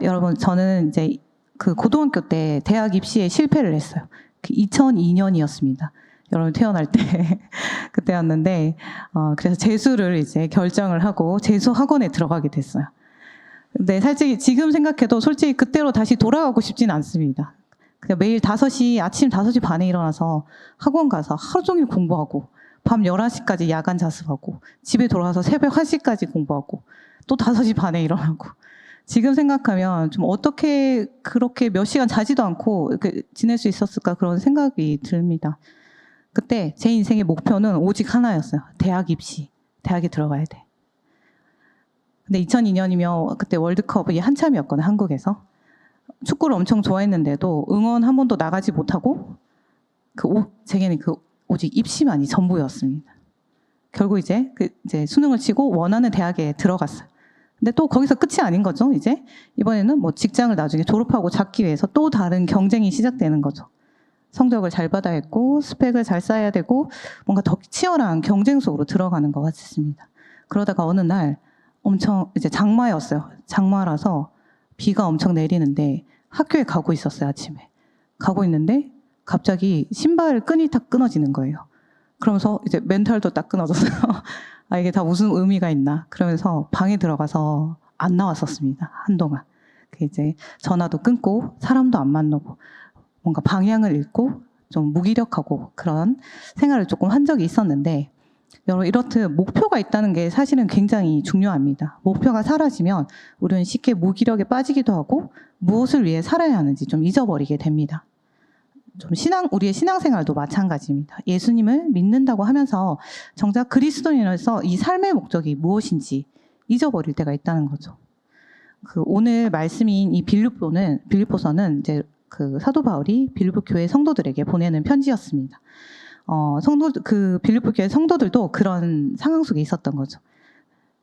여러분, 저는 이제 그 고등학교 때 대학 입시에 실패를 했어요. 2002년이었습니다. 여러분 태어날 때 그때였는데, 그래서 재수를 이제 결정을 하고 재수 학원에 들어가게 됐어요. 근데 솔직히 지금 생각해도 솔직히 그때로 다시 돌아가고 싶지는 않습니다. 그냥 매일 아침 5시 반에 일어나서 학원 가서 하루 종일 공부하고, 밤 11시까지 야간 자습하고, 집에 돌아와서 새벽 1시까지 공부하고, 또 5시 반에 일어나고. 지금 생각하면 좀 어떻게 그렇게 몇 시간 자지도 않고 이렇게 지낼 수 있었을까, 그런 생각이 듭니다. 그때 제 인생의 목표는 오직 하나였어요. 대학 입시. 대학에 들어가야 돼. 근데 2002년이면 그때 월드컵이 한참이었거든요, 한국에서. 축구를 엄청 좋아했는데도 응원 한 번도 나가지 못하고 제게는 오직 입시만이 전부였습니다. 결국 이제 수능을 치고 원하는 대학에 들어갔어요. 근데 또 거기서 끝이 아닌 거죠. 이제 이번에는 뭐 직장을 나중에 졸업하고 잡기 위해서 또 다른 경쟁이 시작되는 거죠. 성적을 잘 받아야 했고 스펙을 잘 쌓아야 되고 뭔가 더 치열한 경쟁 속으로 들어가는 것 같습니다. 그러다가 어느 날 엄청 이제 장마였어요. 장마라서 비가 엄청 내리는데 학교에 가고 있었어요, 아침에. 가고 있는데 갑자기 신발 끈이 딱 끊어지는 거예요. 그러면서 이제 멘탈도 딱 끊어졌어요. 아, 이게 다 무슨 의미가 있나. 그러면서 방에 들어가서 안 나왔었습니다, 한동안. 이제 전화도 끊고 사람도 안 만나고 뭔가 방향을 잃고 좀 무기력하고 그런 생활을 조금 한 적이 있었는데, 여러분 이렇듯 목표가 있다는 게 사실은 굉장히 중요합니다. 목표가 사라지면 우리는 쉽게 무기력에 빠지기도 하고 무엇을 위해 살아야 하는지 좀 잊어버리게 됩니다. 우리의 신앙생활도 마찬가지입니다. 예수님을 믿는다고 하면서 정작 그리스도인으로서 이 삶의 목적이 무엇인지 잊어버릴 때가 있다는 거죠. 오늘 말씀인 이 빌립보서는 이제 사도 바울이 빌립보 교회 성도들에게 보내는 편지였습니다. 빌립보 교회 성도들도 그런 상황 속에 있었던 거죠.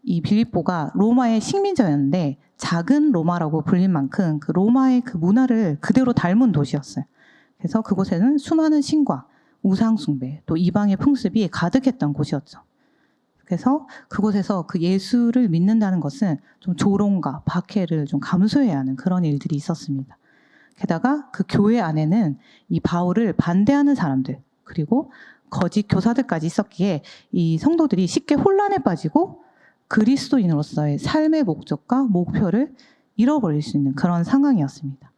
이 빌립보가 로마의 식민지였는데 작은 로마라고 불린 만큼 그 로마의 그 문화를 그대로 닮은 도시였어요. 그래서 그곳에는 수많은 신과 우상 숭배, 또 이방의 풍습이 가득했던 곳이었죠. 그래서 그곳에서 그 예수를 믿는다는 것은 좀 조롱과 박해를 좀 감수해야 하는 그런 일들이 있었습니다. 게다가 그 교회 안에는 이 바울을 반대하는 사람들, 그리고 거짓 교사들까지 있었기에 이 성도들이 쉽게 혼란에 빠지고 그리스도인으로서의 삶의 목적과 목표를 잃어버릴 수 있는 그런 상황이었습니다.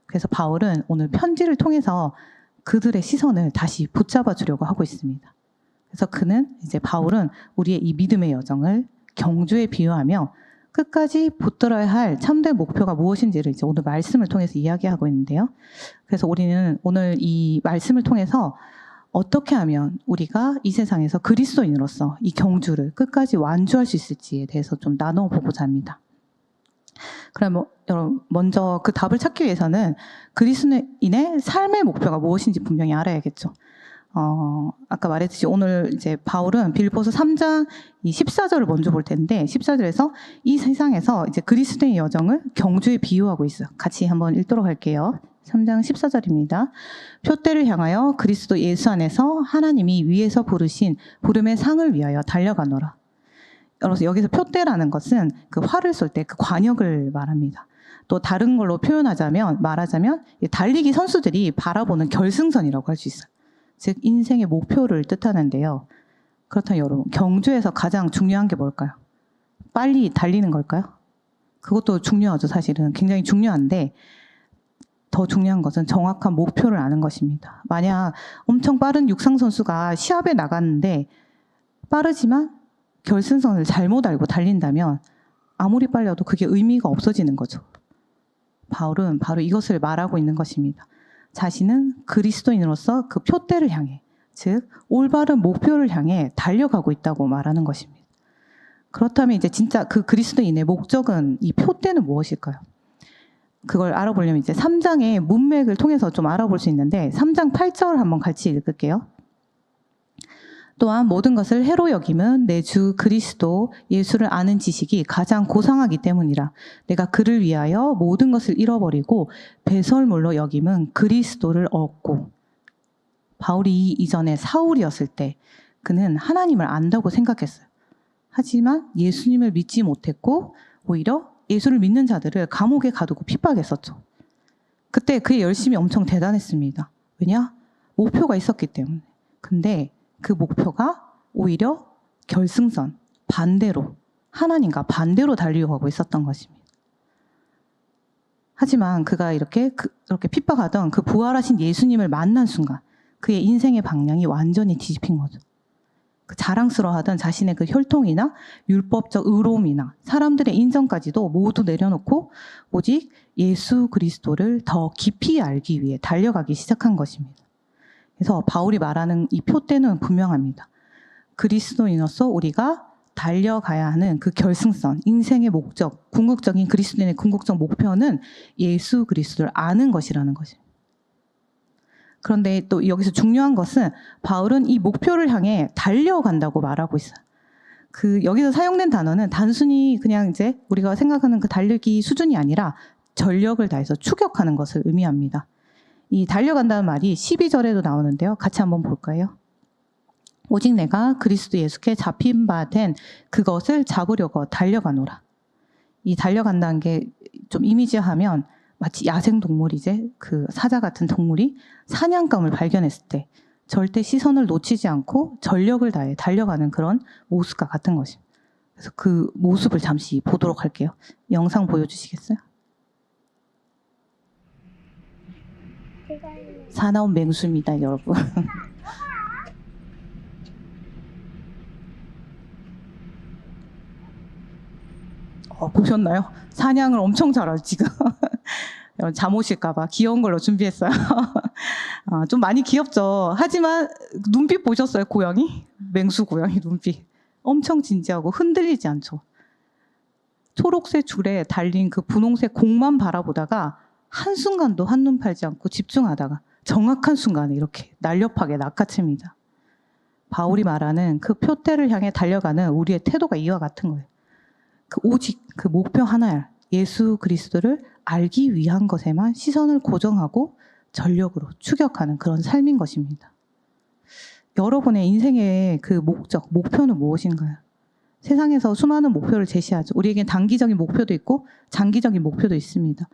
그래서 바울은 오늘 편지를 통해서 그들의 시선을 다시 붙잡아 주려고 하고 있습니다. 그래서 바울은 우리의 이 믿음의 여정을 경주에 비유하며 끝까지 붙들어야 할 참된 목표가 무엇인지를 이제 오늘 말씀을 통해서 이야기하고 있는데요. 그래서 우리는 오늘 이 말씀을 통해서 어떻게 하면 우리가 이 세상에서 그리스도인으로서 이 경주를 끝까지 완주할 수 있을지에 대해서 좀 나눠보고자 합니다. 그럼 여러분 먼저 그 답을 찾기 위해서는 그리스도인의 삶의 목표가 무엇인지 분명히 알아야겠죠. 아까 말했듯이 오늘 이제 바울은 빌립보서 3장 이 14절을 먼저 볼 텐데 14절에서 이 세상에서 이제 그리스도의 여정을 경주에 비유하고 있어요. 같이 한번 읽도록 할게요. 3장 14절입니다. 표대를 향하여 그리스도 예수 안에서 하나님이 위에서 부르신 부름의 상을 위하여 달려가노라. 여기서 표대라는 것은 그 활을 쏠 때 그 관역을 말합니다. 또 다른 걸로 말하자면 달리기 선수들이 바라보는 결승선이라고 할 수 있어요. 즉 인생의 목표를 뜻하는데요. 그렇다면 여러분 경주에서 가장 중요한 게 뭘까요? 빨리 달리는 걸까요? 그것도 중요하죠. 사실은 굉장히 중요한데 더 중요한 것은 정확한 목표를 아는 것입니다. 만약 엄청 빠른 육상 선수가 시합에 나갔는데 빠르지만 결승선을 잘못 알고 달린다면 아무리 빨려도 그게 의미가 없어지는 거죠. 바울은 바로 이것을 말하고 있는 것입니다. 자신은 그리스도인으로서 그 표대를 향해, 즉 올바른 목표를 향해 달려가고 있다고 말하는 것입니다. 그렇다면 이제 진짜 그 그리스도인의 목적은, 이 표대는 무엇일까요? 그걸 알아보려면 이제 3장의 문맥을 통해서 좀 알아볼 수 있는데 3장 8절 한번 같이 읽을게요. 또한 모든 것을 해로 여김은 내 주 그리스도 예수를 아는 지식이 가장 고상하기 때문이라. 내가 그를 위하여 모든 것을 잃어버리고 배설물로 여김은 그리스도를 얻고. 바울이 이전에 사울이었을 때 그는 하나님을 안다고 생각했어요. 하지만 예수님을 믿지 못했고 오히려 예수를 믿는 자들을 감옥에 가두고 핍박했었죠. 그때 그의 열심이 엄청 대단했습니다. 왜냐? 목표가 있었기 때문에. 근데 그 목표가 오히려 결승선, 반대로, 하나님과 반대로 달려가고 있었던 것입니다. 하지만 그가 이렇게 핍박하던 그 부활하신 예수님을 만난 순간 그의 인생의 방향이 완전히 뒤집힌 거죠. 그 자랑스러워하던 자신의 그 혈통이나 율법적 의로움이나 사람들의 인정까지도 모두 내려놓고 오직 예수 그리스도를 더 깊이 알기 위해 달려가기 시작한 것입니다. 그래서 바울이 말하는 이 표대는 분명합니다. 그리스도인으로서 우리가 달려가야 하는 그 결승선, 인생의 목적, 궁극적인 그리스도인의 궁극적 목표는 예수 그리스도를 아는 것이라는 것입니다. 그런데 또 여기서 중요한 것은 바울은 이 목표를 향해 달려간다고 말하고 있어요. 여기서 사용된 단어는 단순히 그냥 이제 우리가 생각하는 그 달리기 수준이 아니라 전력을 다해서 추격하는 것을 의미합니다. 이 달려간다는 말이 12절에도 나오는데요. 같이 한번 볼까요? 오직 내가 그리스도 예수께 잡힌 바 된 그것을 잡으려고 달려가노라. 이 달려간다는 게 좀 이미지하면 마치 야생동물이제 그 사자 같은 동물이 사냥감을 발견했을 때 절대 시선을 놓치지 않고 전력을 다해 달려가는 그런 모습과 같은 것입니다. 그래서 그 모습을 잠시 보도록 할게요. 영상 보여주시겠어요? 사나운 맹수입니다, 여러분. 보셨나요? 사냥을 엄청 잘하죠, 지금. 잠 오실까봐 귀여운 걸로 준비했어요. 좀 많이 귀엽죠. 하지만 눈빛 보셨어요, 고양이? 맹수 고양이 눈빛. 엄청 진지하고 흔들리지 않죠. 초록색 줄에 달린 그 분홍색 공만 바라보다가 한순간도 한눈 팔지 않고 집중하다가 정확한 순간에 이렇게 날렵하게 낚아챕니다. 바울이 말하는 그 표대를 향해 달려가는 우리의 태도가 이와 같은 거예요. 오직 그 목표 하나야. 예수 그리스도를 알기 위한 것에만 시선을 고정하고 전력으로 추격하는 그런 삶인 것입니다. 여러분의 인생의 그 목표는 무엇인가요? 세상에서 수많은 목표를 제시하죠. 우리에겐 단기적인 목표도 있고 장기적인 목표도 있습니다.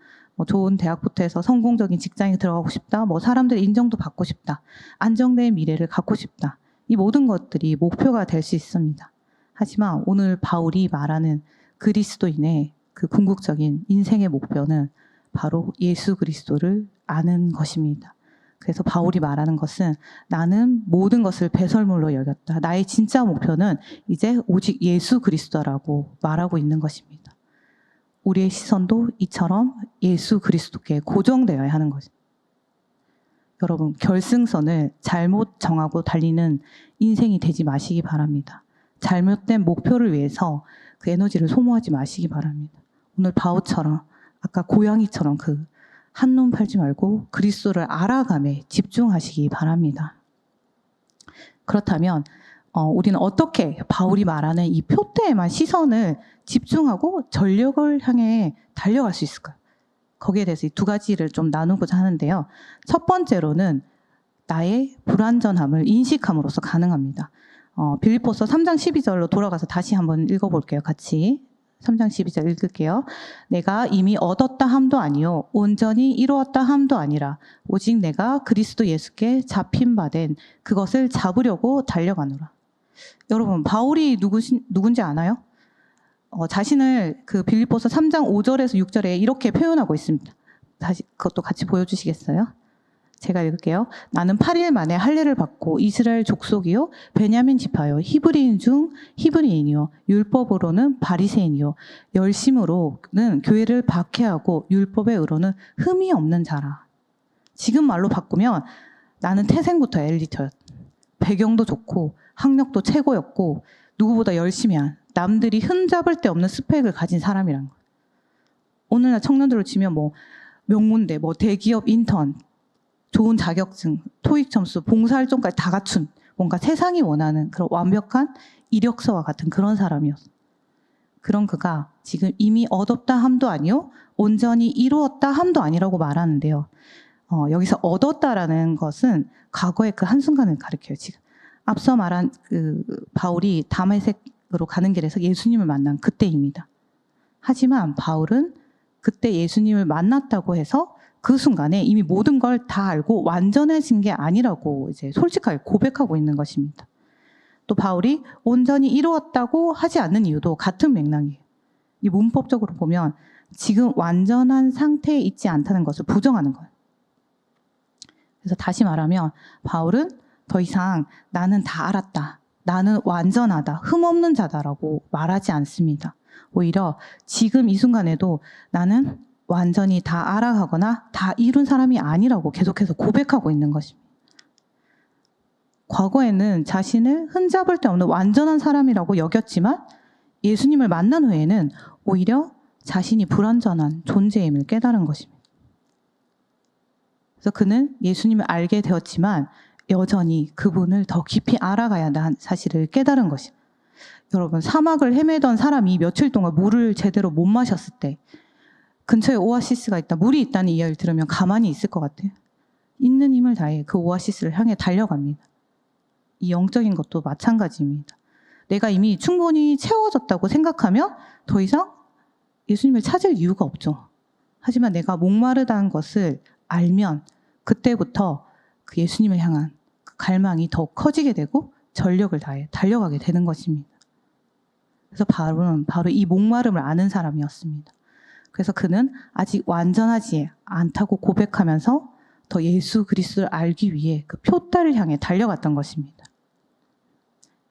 좋은 대학부터 해서 성공적인 직장에 들어가고 싶다. 사람들의 인정도 받고 싶다. 안정된 미래를 갖고 싶다. 이 모든 것들이 목표가 될 수 있습니다. 하지만 오늘 바울이 말하는 그리스도인의 그 궁극적인 인생의 목표는 바로 예수 그리스도를 아는 것입니다. 그래서 바울이 말하는 것은 나는 모든 것을 배설물로 여겼다. 나의 진짜 목표는 이제 오직 예수 그리스도라고 말하고 있는 것입니다. 우리의 시선도 이처럼 예수 그리스도께 고정되어야 하는 것입니다. 여러분, 결승선을 잘못 정하고 달리는 인생이 되지 마시기 바랍니다. 잘못된 목표를 위해서 그 에너지를 소모하지 마시기 바랍니다. 오늘 바울처럼 아까 고양이처럼 그 한눈 팔지 말고 그리스도를 알아감에 집중하시기 바랍니다. 그렇다면 우리는 어떻게 바울이 말하는 이 표대에만 시선을 집중하고 전력을 향해 달려갈 수 있을까요? 거기에 대해서 이 두 가지를 좀 나누고자 하는데요. 첫 번째로는 나의 불완전함을 인식함으로써 가능합니다. 빌립보서 3장 12절로 돌아가서 다시 한번 읽어볼게요. 같이 3장 12절 읽을게요. 내가 이미 얻었다 함도 아니요 온전히 이루었다 함도 아니라 오직 내가 그리스도 예수께 잡힌 바 된 그것을 잡으려고 달려가노라. 여러분, 바울이 누군지 아나요? 자신을 그 빌립보서 3장 5절에서 6절에 이렇게 표현하고 있습니다. 다시 그것도 같이 보여주시겠어요? 제가 읽을게요. 나는 8일 만에 할례를 받고 이스라엘 족속이요 베냐민 지파요 히브리인 중 히브리인이요 율법으로는 바리새인이요 열심으로는 교회를 박해하고 율법의 의로는 흠이 없는 자라. 지금 말로 바꾸면 나는 태생부터 엘리트였다. 배경도 좋고 학력도 최고였고 누구보다 열심히 한 남들이 흠잡을 데 없는 스펙을 가진 사람이란 거예요. 오늘날 청년들로 치면 명문대, 대기업 인턴, 좋은 자격증, 토익 점수, 봉사활동까지 다 갖춘 뭔가 세상이 원하는 그런 완벽한 이력서와 같은 그런 사람이었어. 그런 그가 지금 이미 얻었다 함도 아니요 온전히 이루었다 함도 아니라고 말하는데요. 여기서 얻었다라는 것은 과거의 그 한순간을 가리켜요. 지금 앞서 말한 그 바울이 다메섹으로 가는 길에서 예수님을 만난 그때입니다. 하지만 바울은 그때 예수님을 만났다고 해서 그 순간에 이미 모든 걸 다 알고 완전해진 게 아니라고 이제 솔직하게 고백하고 있는 것입니다. 또 바울이 온전히 이루었다고 하지 않는 이유도 같은 맥락이에요. 이 문법적으로 보면 지금 완전한 상태에 있지 않다는 것을 부정하는 거예요. 그래서 다시 말하면 바울은 더 이상 나는 다 알았다, 나는 완전하다, 흠없는 자다라고 말하지 않습니다. 오히려 지금 이 순간에도 나는 완전히 다 알아가거나 다 이룬 사람이 아니라고 계속해서 고백하고 있는 것입니다. 과거에는 자신을 흠잡을 데 없는 완전한 사람이라고 여겼지만 예수님을 만난 후에는 오히려 자신이 불완전한 존재임을 깨달은 것입니다. 그래서 그는 예수님을 알게 되었지만 여전히 그분을 더 깊이 알아가야 한다는 사실을 깨달은 것입니다. 여러분, 사막을 헤매던 사람이 며칠 동안 물을 제대로 못 마셨을 때 근처에 오아시스가 있다, 물이 있다는 이야기를 들으면 가만히 있을 것 같아요? 있는 힘을 다해 그 오아시스를 향해 달려갑니다. 이 영적인 것도 마찬가지입니다. 내가 이미 충분히 채워졌다고 생각하면 더 이상 예수님을 찾을 이유가 없죠. 하지만 내가 목마르다는 것을 알면 그때부터 그 예수님을 향한 그 갈망이 더 커지게 되고 전력을 다해 달려가게 되는 것입니다. 그래서 바울은 바로 이 목마름을 아는 사람이었습니다. 그래서 그는 아직 완전하지 않다고 고백하면서 더 예수 그리스도를 알기 위해 그 표대를 향해 달려갔던 것입니다.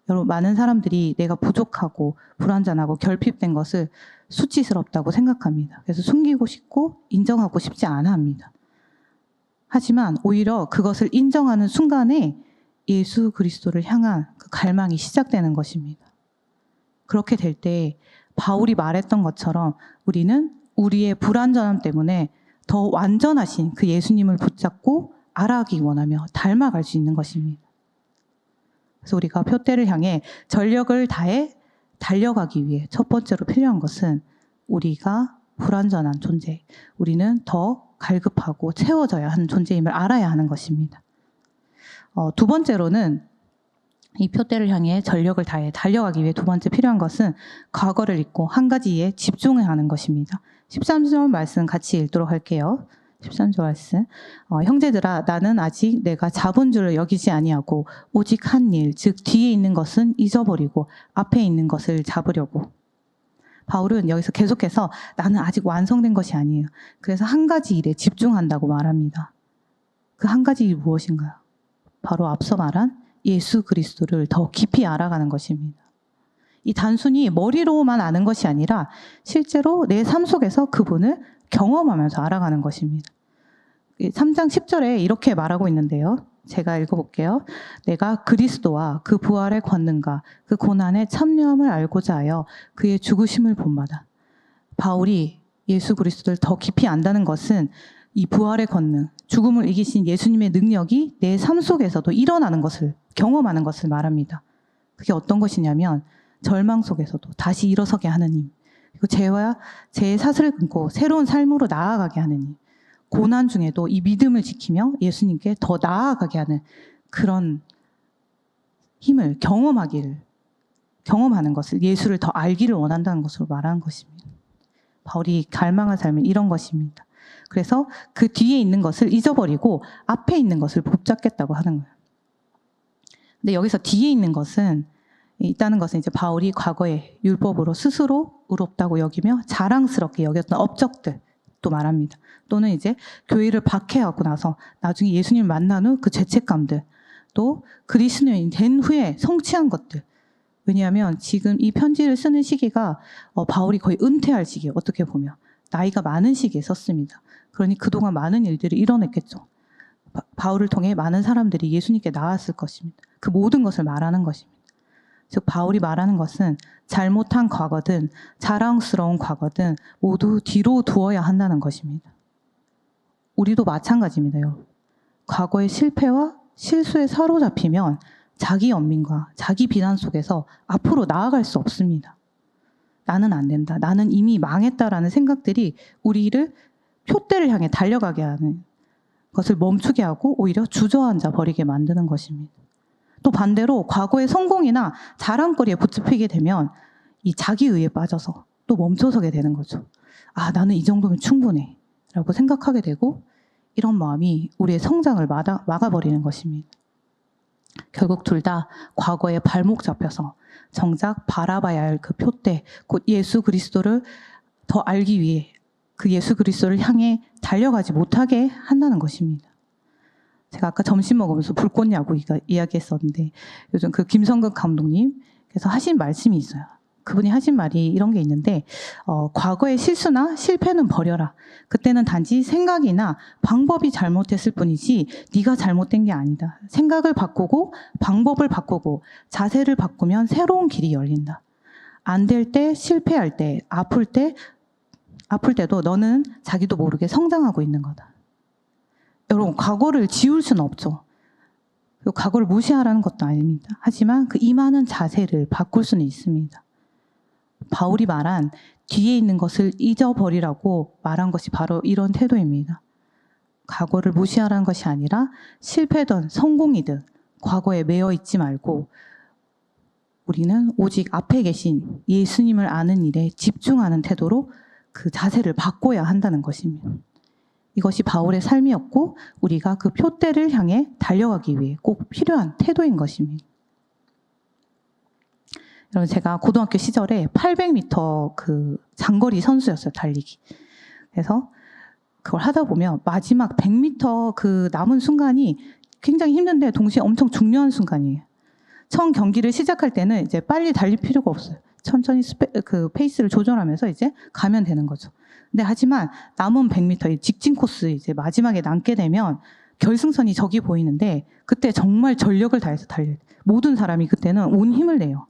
여러분, 많은 사람들이 내가 부족하고 불완전하고 결핍된 것을 수치스럽다고 생각합니다. 그래서 숨기고 싶고 인정하고 싶지 않아 합니다. 하지만 오히려 그것을 인정하는 순간에 예수 그리스도를 향한 그 갈망이 시작되는 것입니다. 그렇게 될 때 바울이 말했던 것처럼 우리는 우리의 불완전함 때문에 더 완전하신 그 예수님을 붙잡고 알아가기 원하며 닮아갈 수 있는 것입니다. 그래서 우리가 표대를 향해 전력을 다해 달려가기 위해 첫 번째로 필요한 것은 우리가 불완전한 존재, 우리는 더 갈급하고 채워져야 하는 존재임을 알아야 하는 것입니다. 두 번째로는 이 표대를 향해 전력을 다해 달려가기 위해 두 번째 필요한 것은 과거를 잊고 한 가지에 집중해야 하는 것입니다. 13절 말씀 같이 읽도록 할게요. 13절 말씀. 형제들아, 나는 아직 내가 잡은 줄을 여기지 아니하고 오직 한 일, 즉 뒤에 있는 것은 잊어버리고 앞에 있는 것을 잡으려고. 바울은 여기서 계속해서 나는 아직 완성된 것이 아니에요. 그래서 한 가지 일에 집중한다고 말합니다. 그 한 가지 일이 무엇인가요? 바로 앞서 말한 예수 그리스도를 더 깊이 알아가는 것입니다. 이 단순히 머리로만 아는 것이 아니라 실제로 내 삶 속에서 그분을 경험하면서 알아가는 것입니다. 3장 10절에 이렇게 말하고 있는데요. 제가 읽어볼게요. 내가 그리스도와 그 부활의 권능과 그 고난의 참여함을 알고자 하여 그의 죽으심을 본받아. 바울이 예수 그리스도를 더 깊이 안다는 것은 이 부활의 권능, 죽음을 이기신 예수님의 능력이 내 삶 속에서도 일어나는 것을, 경험하는 것을 말합니다. 그게 어떤 것이냐면 절망 속에서도 다시 일어서게 하는 힘, 그리고 죄와 죄의 사슬을 끊고 새로운 삶으로 나아가게 하는 힘, 고난 중에도 이 믿음을 지키며 예수님께 더 나아가게 하는 그런 힘을 경험하는 것을, 예수를 더 알기를 원한다는 것으로 말하는 것입니다. 바울이 갈망한 삶은 이런 것입니다. 그래서 그 뒤에 있는 것을 잊어버리고 앞에 있는 것을 붙잡겠다고 하는 거예요. 근데 여기서 뒤에 있는 것은 있다는 것은 이제 바울이 과거에 율법으로 스스로 의롭다고 여기며 자랑스럽게 여겼던 업적들 또 말합니다. 또는 이제 교회를 박해하고 나서 나중에 예수님을 만난 후 그 죄책감들, 또 그리스도인이 된 후에 성취한 것들. 왜냐하면 지금 이 편지를 쓰는 시기가 바울이 거의 은퇴할 시기예요. 어떻게 보면 나이가 많은 시기에 썼습니다. 그러니 그동안 많은 일들을 이뤄냈겠죠. 바울을 통해 많은 사람들이 예수님께 나왔을 것입니다. 그 모든 것을 말하는 것입니다. 즉 바울이 말하는 것은 잘못한 과거든 자랑스러운 과거든 모두 뒤로 두어야 한다는 것입니다. 우리도 마찬가지입니다. 여러분. 과거의 실패와 실수에 사로잡히면 자기 연민과 자기 비난 속에서 앞으로 나아갈 수 없습니다. 나는 안 된다, 나는 이미 망했다라는 생각들이 우리를 표대를 향해 달려가게 하는 것을 멈추게 하고 오히려 주저앉아 버리게 만드는 것입니다. 또 반대로 과거의 성공이나 자랑거리에 붙잡히게 되면 이 자기의에 빠져서 또 멈춰서게 되는 거죠. 아, 나는 이 정도면 충분해 라고 생각하게 되고, 이런 마음이 우리의 성장을 막아버리는 것입니다. 결국 둘 다 과거에 발목 잡혀서 정작 바라봐야 할 그 표대, 곧 예수 그리스도를 더 알기 위해 그 예수 그리스도를 향해 달려가지 못하게 한다는 것입니다. 제가 아까 점심 먹으면서 불꽃 야구 이야기했었는데, 요즘 그 김성극 감독님께서 하신 말씀이 있어요. 그분이 하신 말이 이런 게 있는데, 과거의 실수나 실패는 버려라. 그때는 단지 생각이나 방법이 잘못했을 뿐이지 네가 잘못된 게 아니다. 생각을 바꾸고 방법을 바꾸고 자세를 바꾸면 새로운 길이 열린다. 안 될 때, 실패할 때, 아플 때도 너는 자기도 모르게 성장하고 있는 거다. 여러분, 과거를 지울 수는 없죠. 과거를 무시하라는 것도 아닙니다. 하지만 그 임하는 자세를 바꿀 수는 있습니다. 바울이 말한 뒤에 있는 것을 잊어버리라고 말한 것이 바로 이런 태도입니다. 과거를 무시하라는 것이 아니라 실패든 성공이든 과거에 매여 있지 말고 우리는 오직 앞에 계신 예수님을 아는 일에 집중하는 태도로 그 자세를 바꿔야 한다는 것입니다. 이것이 바울의 삶이었고 우리가 그 표대를 향해 달려가기 위해 꼭 필요한 태도인 것입니다. 여러분, 제가 고등학교 시절에 800m 그 장거리 선수였어요, 달리기. 그래서 그걸 하다 보면 마지막 100m 그 남은 순간이 굉장히 힘든데 동시에 엄청 중요한 순간이에요. 처음 경기를 시작할 때는 이제 빨리 달릴 필요가 없어요. 천천히 그 페이스를 조절하면서 이제 가면 되는 거죠. 근데 하지만 남은 100m 직진 코스 이제 마지막에 남게 되면 결승선이 저기 보이는데 그때 정말 전력을 다해서 달려요. 모든 사람이 그때는 온 힘을 내요.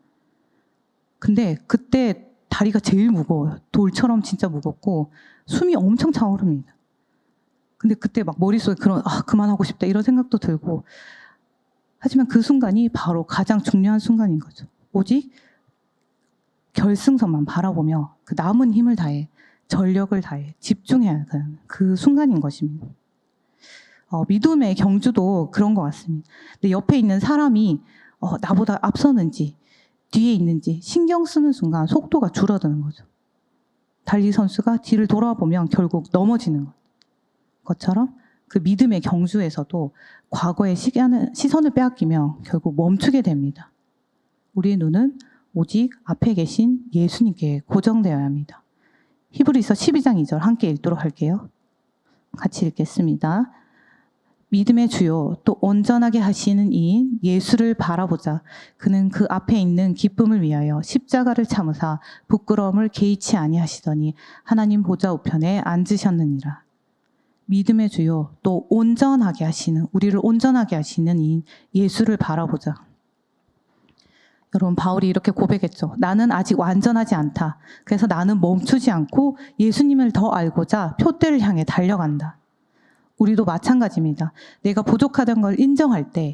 근데 그때 다리가 제일 무거워요. 돌처럼 진짜 무겁고 숨이 엄청 차오릅니다. 근데 그때 막 머릿속에 그만하고 싶다 이런 생각도 들고, 하지만 그 순간이 바로 가장 중요한 순간인 거죠. 오직 결승선만 바라보며 그 남은 힘을 다해 전력을 다해 집중해야 하는 그 순간인 것입니다. 믿음의 경주도 그런 것 같습니다. 근데 옆에 있는 사람이 나보다 앞서는지 뒤에 있는지 신경 쓰는 순간 속도가 줄어드는 거죠. 달리 선수가 뒤를 돌아보면 결국 넘어지는 것처럼 그 믿음의 경주에서도 과거의 시선을 빼앗기면 결국 멈추게 됩니다. 우리의 눈은 오직 앞에 계신 예수님께 고정되어야 합니다. 히브리서 12장 2절 함께 읽도록 할게요. 같이 읽겠습니다. 믿음의 주요 또 온전하게 하시는 이인 예수를 바라보자. 그는 그 앞에 있는 기쁨을 위하여 십자가를 참으사 부끄러움을 개의치 아니하시더니 하나님 보좌 우편에 앉으셨느니라. 믿음의 주요 또 온전하게 하시는, 우리를 온전하게 하시는 이인 예수를 바라보자. 여러분, 바울이 이렇게 고백했죠. 나는 아직 완전하지 않다. 그래서 나는 멈추지 않고 예수님을 더 알고자 표대를 향해 달려간다. 우리도 마찬가지입니다. 내가 부족하다는 걸 인정할 때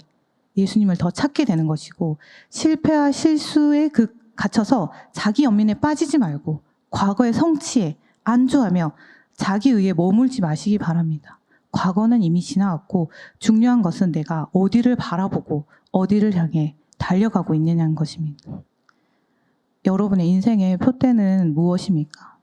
예수님을 더 찾게 되는 것이고, 실패와 실수에 갇혀서 자기 연민에 빠지지 말고 과거의 성취에 안주하며 자기 의에 머물지 마시기 바랍니다. 과거는 이미 지나갔고 중요한 것은 내가 어디를 바라보고 어디를 향해 달려가고 있느냐는 것입니다. 여러분의 인생의 표대는 무엇입니까?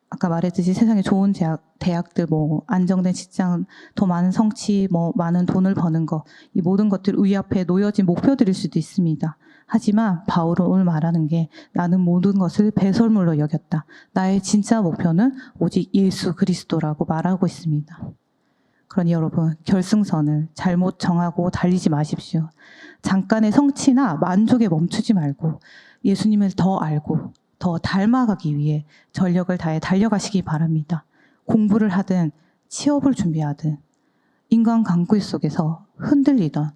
아까 말했듯이 세상에 좋은 대학들, 안정된 직장, 더 많은 성취, 많은 돈을 버는 것, 이 모든 것들 위 앞에 놓여진 목표들일 수도 있습니다. 하지만 바울은 오늘 말하는 게 나는 모든 것을 배설물로 여겼다. 나의 진짜 목표는 오직 예수 그리스도라고 말하고 있습니다. 그러니 여러분, 결승선을 잘못 정하고 달리지 마십시오. 잠깐의 성취나 만족에 멈추지 말고 예수님을 더 알고 더 닮아가기 위해 전력을 다해 달려가시기 바랍니다. 공부를 하든 취업을 준비하든 인간관계 속에서 흔들리던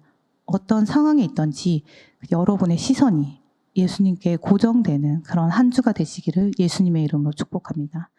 어떤 상황에 있던지 여러분의 시선이 예수님께 고정되는 그런 한 주가 되시기를 예수님의 이름으로 축복합니다.